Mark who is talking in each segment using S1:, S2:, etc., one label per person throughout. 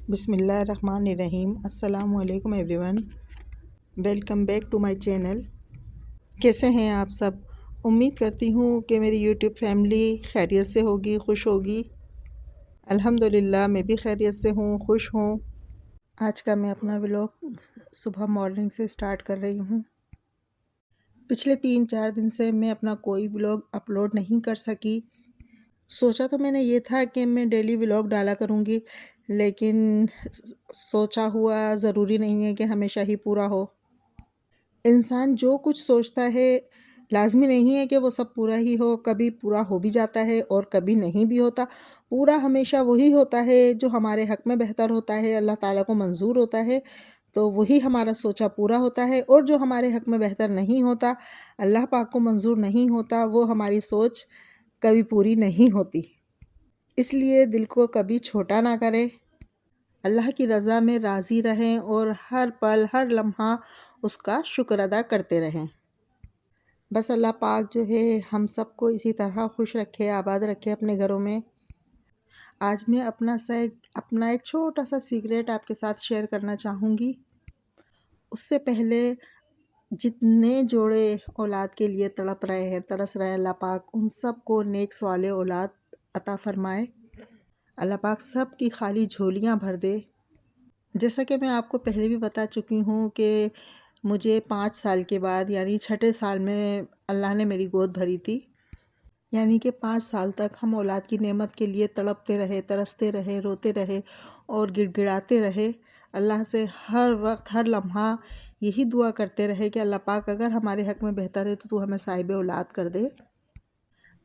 S1: بسم اللہ الرحمن الرحیم۔ السلام علیکم everyone, welcome back to my channel. کیسے ہیں آپ سب؟ امید کرتی ہوں کہ میری یوٹیوب فیملی خیریت سے ہوگی، خوش ہوگی۔ الحمدللہ میں بھی خیریت سے ہوں، خوش ہوں۔ آج کا میں اپنا ولاگ صبح مارننگ سے سٹارٹ کر رہی ہوں۔ پچھلے 3-4 دن سے میں اپنا کوئی ولاگ اپلوڈ نہیں کر سکی۔ سوچا تو میں نے یہ تھا کہ میں ڈیلی ولاگ ڈالا کروں گی، لیکن سوچا ہوا ضروری نہیں ہے کہ ہمیشہ ہی پورا ہو۔ انسان جو کچھ سوچتا ہے لازمی نہیں ہے کہ وہ سب پورا ہی ہو، کبھی پورا ہو بھی جاتا ہے اور کبھی نہیں بھی ہوتا۔ پورا ہمیشہ وہی ہوتا ہے جو ہمارے حق میں بہتر ہوتا ہے، اللہ تعالیٰ کو منظور ہوتا ہے، تو وہی ہمارا سوچا پورا ہوتا ہے۔ اور جو ہمارے حق میں بہتر نہیں ہوتا، اللہ پاک کو منظور نہیں ہوتا، وہ ہماری سوچ کبھی پوری نہیں ہوتی۔ اس لیے دل کو کبھی چھوٹا نہ کریں، اللہ کی رضا میں راضی رہیں اور ہر پل ہر لمحہ اس کا شکر ادا کرتے رہیں۔ بس اللہ پاک جو ہے ہم سب کو اسی طرح خوش رکھے، آباد رکھے اپنے گھروں میں۔ آج میں اپنا ایک چھوٹا سا سیکریٹ آپ کے ساتھ شیئر کرنا چاہوں گی۔ اس سے پہلے جتنے جوڑے اولاد کے لیے تڑپ رہے ہیں، ترس رہے ہیں، اللہ پاک ان سب کو نیک صالح اولاد عطا فرمائے۔ اللہ پاک سب کی خالی جھولیاں بھر دے۔ جیسا کہ میں آپ کو پہلے بھی بتا چکی ہوں کہ مجھے 5 سال کے بعد یعنی 6 سال میں اللہ نے میری گود بھری تھی۔ یعنی کہ 5 سال تک ہم اولاد کی نعمت کے لیے تڑپتے رہے، ترستے رہے، روتے رہے اور گڑ گڑاتے رہے۔ اللہ سے ہر وقت ہر لمحہ یہی دعا کرتے رہے کہ اللہ پاک اگر ہمارے حق میں بہتر ہے تو ہمیں صاحب اولاد کر دے۔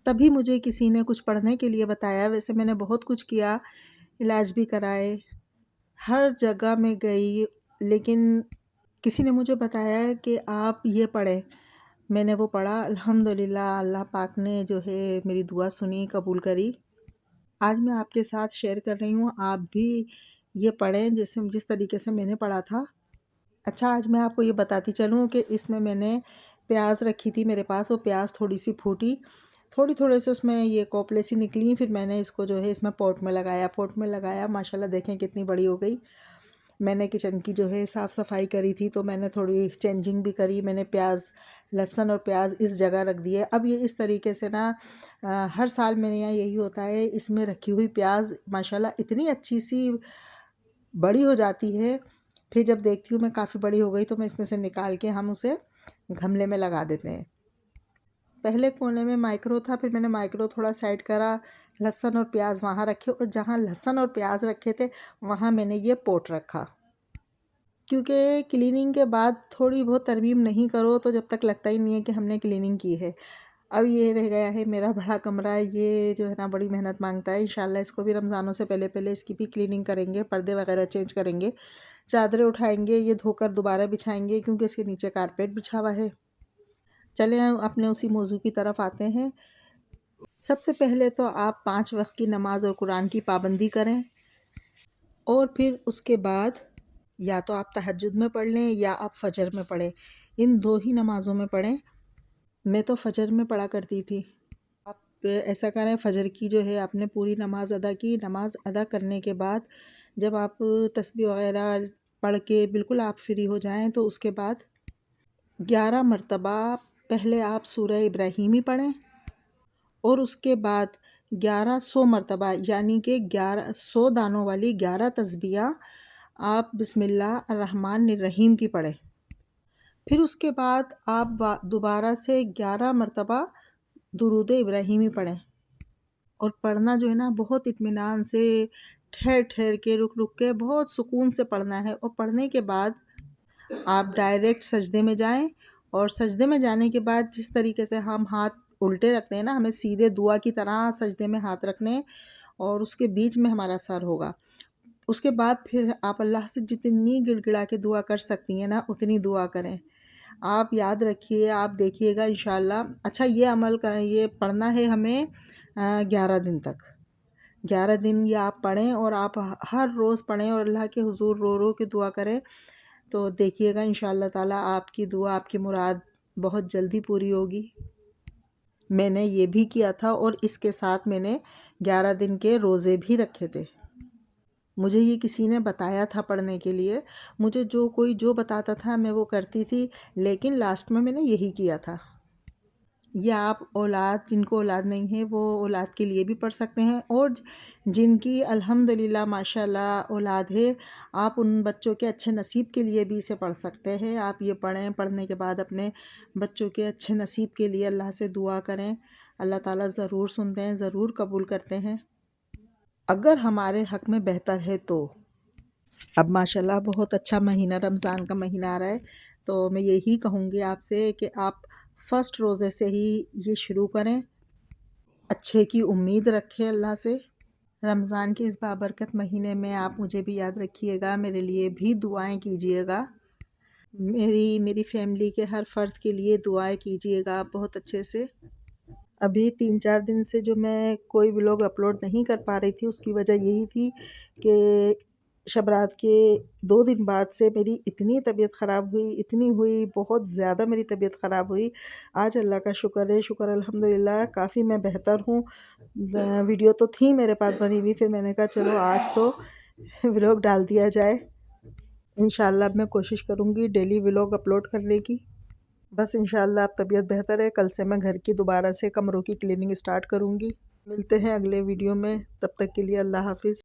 S1: تبھی مجھے کسی نے کچھ پڑھنے کے لیے بتایا۔ ویسے میں نے بہت کچھ کیا، علاج بھی کرائے، ہر جگہ میں گئی، لیکن کسی نے مجھے بتایا کہ آپ یہ پڑھیں۔ میں نے وہ پڑھا، الحمدللہ اللہ پاک نے جو ہے میری دعا سنی، قبول کری۔ آج میں آپ کے ساتھ شیئر کر رہی ہوں، آپ بھی یہ پڑھیں جس طریقے سے میں نے پڑھا تھا۔ اچھا، آج میں آپ کو یہ بتاتی چلوں کہ اس میں نے پیاز رکھی تھی میرے پاس، وہ پیاز تھوڑی سی پھوٹی، تھوڑے سے اس میں یہ کوپلے سی نکلی، پھر میں نے اس کو جو ہے اس میں پوٹ میں لگایا، ماشاءاللہ دیکھیں کتنی بڑی ہو گئی۔ میں نے کچن کی جو ہے صاف صفائی کری تھی تو میں نے تھوڑی چینجنگ بھی کری، میں نے لہسن اور پیاز اس جگہ رکھ دیے۔ اب یہ اس طریقے سے نا ہر سال میرے یہاں یہی ہوتا ہے، اس میں رکھی ہوئی پیاز ماشاءاللہ اتنی اچھی سی بڑی ہو جاتی ہے۔ پھر جب دیکھتی ہوں میں کافی بڑی ہو گئی تو میں اس میں سے نکال کے ہم اسے گملے میں لگا دیتے ہیں۔ پہلے کونے میں مائکرو تھا، پھر میں نے مائکرو تھوڑا سائڈ کرا، لہسن اور پیاز وہاں رکھے، اور جہاں لہسن اور پیاز رکھے تھے وہاں میں نے یہ پوٹ رکھا۔ کیونکہ کلیننگ کے بعد تھوڑی بہت ترمیم نہیں کرو تو جب تک لگتا ہی نہیں ہے کہ ہم نے کلیننگ کی ہے۔ اب یہ رہ گیا ہے میرا بڑا کمرہ، یہ جو ہے نا بڑی محنت مانگتا ہے۔ انشاءاللہ اس کو بھی رمضانوں سے پہلے اس کی بھی کلیننگ کریں گے، پردے وغیرہ چینج کریں گے، چادریں اٹھائیں گے، یہ دھو کر دوبارہ بچھائیں گے کیونکہ اس کے نیچے کارپیٹ بچھا ہوا ہے۔ چلیں اپنے اسی موضوع کی طرف آتے ہیں۔ سب سے پہلے تو آپ 5 وقت کی نماز اور قرآن کی پابندی کریں، اور پھر اس کے بعد یا تو آپ تہجد میں پڑھ لیں یا آپ فجر میں پڑھیں، ان 2 ہی نمازوں میں پڑھیں۔ میں تو فجر میں پڑھا کرتی تھی۔ آپ ایسا کریں، فجر کی جو ہے آپ نے پوری نماز ادا کی، نماز ادا کرنے کے بعد جب آپ تسبیح وغیرہ پڑھ کے بالکل آپ فری ہو جائیں تو اس کے بعد 11 مرتبہ پہلے آپ سورہ ابراہیمی پڑھیں، اور اس کے بعد 1100 مرتبہ یعنی کہ 100 دانوں والی 11 تسبیحاں آپ بسم اللہ الرحمن الرحیم کی پڑھیں۔ پھر اس کے بعد آپ دوبارہ سے 11 مرتبہ درود ابراہیمی پڑھیں، اور پڑھنا جو ہے نا بہت اطمینان سے، ٹھہر کے، رک کے، بہت سکون سے پڑھنا ہے۔ اور پڑھنے کے بعد آپ ڈائریکٹ سجدے میں جائیں، اور سجدے میں جانے کے بعد جس طریقے سے ہم ہاتھ الٹے رکھتے ہیں نا، ہمیں سیدھے دعا کی طرح سجدے میں ہاتھ رکھنے، اور اس کے بیچ میں ہمارا سر ہوگا۔ اس کے بعد پھر آپ اللہ سے جتنی گڑ گڑا کے دعا کر سکتی ہیں نا اتنی دعا کریں۔ آپ یاد رکھیے، آپ دیکھیے گا انشاءاللہ۔ اچھا، یہ عمل کریں، یہ پڑھنا ہے ہمیں 11 دن تک۔ 11 دن یہ آپ پڑھیں، اور آپ ہر روز پڑھیں اور اللہ کے حضور رو کے دعا کریں، تو دیکھیے گا انشاءاللہ تعالیٰ آپ کی دعا، آپ کی مراد بہت جلدی پوری ہوگی۔ میں نے یہ بھی کیا تھا، اور اس کے ساتھ میں نے 11 دن کے روزے بھی رکھے تھے۔ مجھے یہ کسی نے بتایا تھا پڑھنے کے لیے، مجھے کوئی جو بتاتا تھا میں وہ کرتی تھی، لیکن لاسٹ میں نے یہی کیا تھا۔ یا آپ جن کو اولاد نہیں ہے وہ اولاد کے لیے بھی پڑھ سکتے ہیں، اور جن کی الحمدللہ ماشاءاللہ اولاد ہے، آپ ان بچوں کے اچھے نصیب کے لیے بھی اسے پڑھ سکتے ہیں۔ آپ یہ پڑھیں، پڑھنے کے بعد اپنے بچوں کے اچھے نصیب کے لیے اللہ سے دعا کریں، اللہ تعالیٰ ضرور سنتے ہیں، ضرور قبول کرتے ہیں، اگر ہمارے حق میں بہتر ہے تو۔ اب ماشاءاللہ بہت اچھا مہینہ، رمضان کا مہینہ آ رہا ہے، تو میں یہی کہوں گی آپ سے کہ آپ فرسٹ روزے سے ہی یہ شروع کریں، اچھے کی امید رکھیں اللہ سے۔ رمضان کے اس بابرکت مہینے میں آپ مجھے بھی یاد رکھیے گا، میرے لیے بھی دعائیں کیجیے گا، میری فیملی کے ہر فرد کے لیے دعائیں کیجیے گا آپ بہت اچھے سے۔ ابھی 3-4 دن سے جو میں کوئی ولاگ اپلوڈ نہیں کر پا رہی تھی، اس کی وجہ یہی تھی کہ شب رات کے 2 دن بعد سے میری اتنی طبیعت خراب ہوئی، اتنی ہوئی، بہت زیادہ میری طبیعت خراب ہوئی۔ آج اللہ کا شکر ہے، شکر الحمدللہ کافی میں بہتر ہوں۔ ویڈیو تو تھی میرے پاس بنی ہوئی، پھر میں نے کہا چلو آج تو ولاگ ڈال دیا جائے۔ انشاءاللہ اب میں کوشش کروں گی ڈیلی ولاگ اپلوڈ کرنے کی۔ بس انشاءاللہ اب طبیعت بہتر ہے، کل سے میں گھر کی دوبارہ سے کمروں کی کلیننگ سٹارٹ کروں گی۔ ملتے ہیں اگلے ویڈیو میں، تب تک کے لیے اللہ حافظ۔